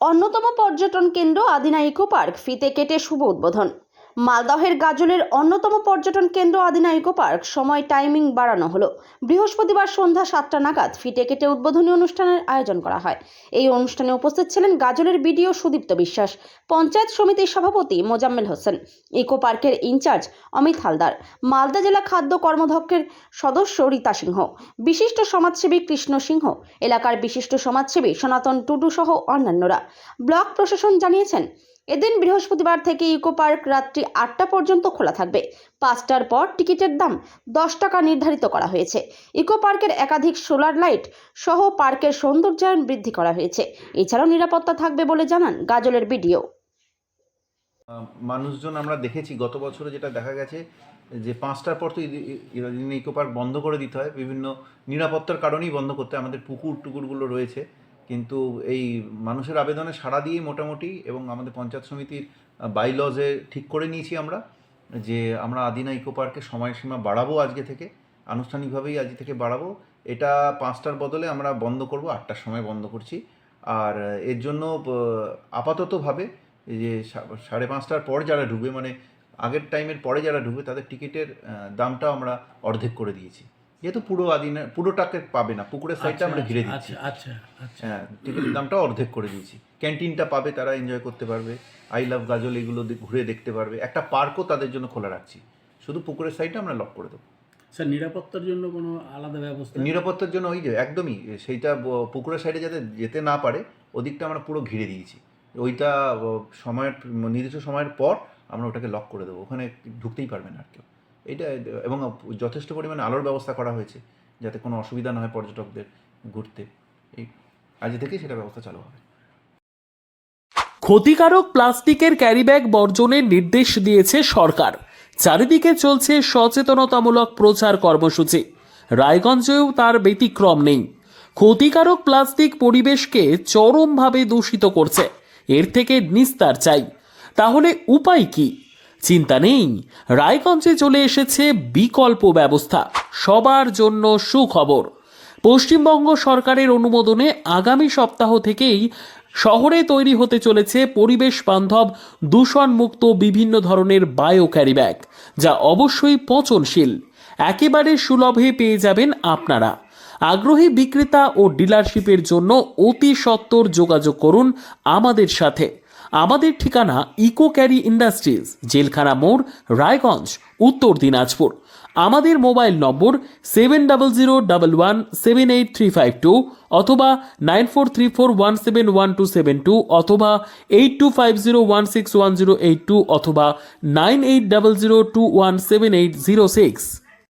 অন্যতম পর্যটন কেন্দ্র আদিনা ইকো পার্ক ফিতে কেটে শুভ উদ্বোধন। মালদহের গাজলের অন্যতম পর্যটন কেন্দ্র আদিনা ইকো পার্ক সময় টাইমিং বাড়ানো হলো। বৃহস্পতিবার সন্ধ্যা 7টা নাগাদ ফিতে কেটে উদ্বোধনী অনুষ্ঠানের আয়োজন করা হয়। এই অনুষ্ঠানে উপস্থিত ছিলেন গাজলের বিডিও সুদীপ্ত বিশ্বাস, পঞ্চায়েত সমিতির সভাপতি মোজাম্মেল হোসেন, ইকো পার্কের ইনচার্জ অমিত হালদার, মালদা জেলা খাদ্য কর্মধ্যক্ষের সদস্য রীতা সিংহ, বিশিষ্ট সমাজসেবী কৃষ্ণ সিংহ, এলাকার বিশিষ্ট সমাজসেবী সনাতন টুডু সহ অন্যান্যরা। ব্লক প্রশাসন জানিয়েছেন, এদিন বৃহস্পতিবার থেকে ইকো পার্ক রাত্রি 8টা পর্যন্ত খোলা থাকবে। 5টার পর টিকিটের দাম 10 টাকা নির্ধারিত করা হয়েছে। ইকো পার্কের একাধিক সোলার লাইট সহ পার্কের সৌন্দর্যায়ন বৃদ্ধি করা হয়েছে। এছাড়াও নিরাপত্তা থাকবে বলে জানান গাজলের বিডিও। মানুষজন আমরা দেখেছি গত বছরে যেটা দেখা গেছে যে 5টার পর তো ইকো পার্ক বন্ধ করে দিতে হয়, বিভিন্ন নিরাপত্তার কারণেই বন্ধ করতে হয়। আমাদের পুকুর টুকুরগুলো রয়েছে, কিন্তু এই মানুষের আবেদনে সাড়া দিয়ে মোটামুটি এবং আমাদের পঞ্চায়েত সমিতির বাইলজে ঠিক করে নিয়েছি আমরা যে আমরা আদিনা ইকো পার্কের সময়সীমা বাড়াবো, আজকে থেকে আনুষ্ঠানিকভাবেই আজ থেকে বাড়াবো। এটা 5টার বদলে আমরা বন্ধ করব, 8টার সময় বন্ধ করছি। আর এর জন্য আপাততভাবে যে 5:30টার পর যারা ঢুকবে, মানে আগের টাইমের পরে যারা ঢুকবে, তাদের টিকিটের দামটা আমরা অর্ধেক করে দিয়েছি। যেহেতু পুরোটাকে পাবে না, পুকুরের সাইডটা আমরা ঘিরে দিচ্ছি। হ্যাঁ, টিকিটের দামটা অর্ধেক করে দিয়েছি। ক্যান্টিনটা পাবে, তারা এনজয় করতে পারবে, আই লাভ গাজল এগুলো ঘুরে দেখতে পারবে। একটা পার্কও তাদের জন্য খোলা রাখছি, শুধু পুকুরের সাইডটা আমরা লক করে দেবো। স্যার, নিরাপত্তার জন্য কোনো আলাদা ব্যবস্থা? নিরাপত্তার জন্য ওই যে একদমই সেইটা পুকুরের সাইডে যাতে যেতে না পারে, ওদিকটা আমরা পুরো ঘিরে দিয়েছি। ওইটা নির্দিষ্ট সময়ের পর আমরা ওটাকে লক করে দেবো, ওখানে ঢুকতেই পারবে না আর কেউ। এইটা, এবং যথেষ্ট পরিমাণে আলোর ব্যবস্থা করা হয়েছে যাতে কোনো অসুবিধা না হয় পর্যটকদের ঘুরতে। এই আজ থেকেই সেটা ব্যবস্থা চালু হবে। ক্ষতিকারক প্লাস্টিকের ক্যারিব্যাগ বর্জনের নির্দেশ দিয়েছে সরকার। চারিদিকে চলছে সচেতনতামূলক প্রচার কর্মসূচি। রায়গঞ্জেও তার ব্যতিক্রম নেই। ক্ষতিকারক প্লাস্টিক পরিবেশকে চরমভাবে দূষিত করছে। এর থেকে নিস্তার চাই। তাহলে উপায় কি? চিন্তা নেই, রায়গঞ্জে চলে এসেছে বিকল্প ব্যবস্থা। সবার জন্য সুখবর। পশ্চিমবঙ্গ সরকারের অনুমোদনে আগামী সপ্তাহ থেকেই শহরে তৈরি হতে চলেছে পরিবেশ বান্ধব দূষণমুক্ত বিভিন্ন ধরনের বায়ো ক্যারিব্যাগ, যা অবশ্যই পচনশীল। একেবারে সুলভে পেয়ে যাবেন আপনারা। আগ্রহী বিক্রেতা ও ডিলারশিপের জন্য অতি সত্বর যোগাযোগ করুন আমাদের সাথে। আমাদের ঠিকানা ইকো ক্যারি ইন্ডাস্ট্রিজ, জেলখানা মোড়, রায়গঞ্জ, উত্তর দিনাজপুর। আমাদের মোবাইল নম্বর 7001178352 অথবা 9434171272 অথবা 8250161082 অথবা 9800217806।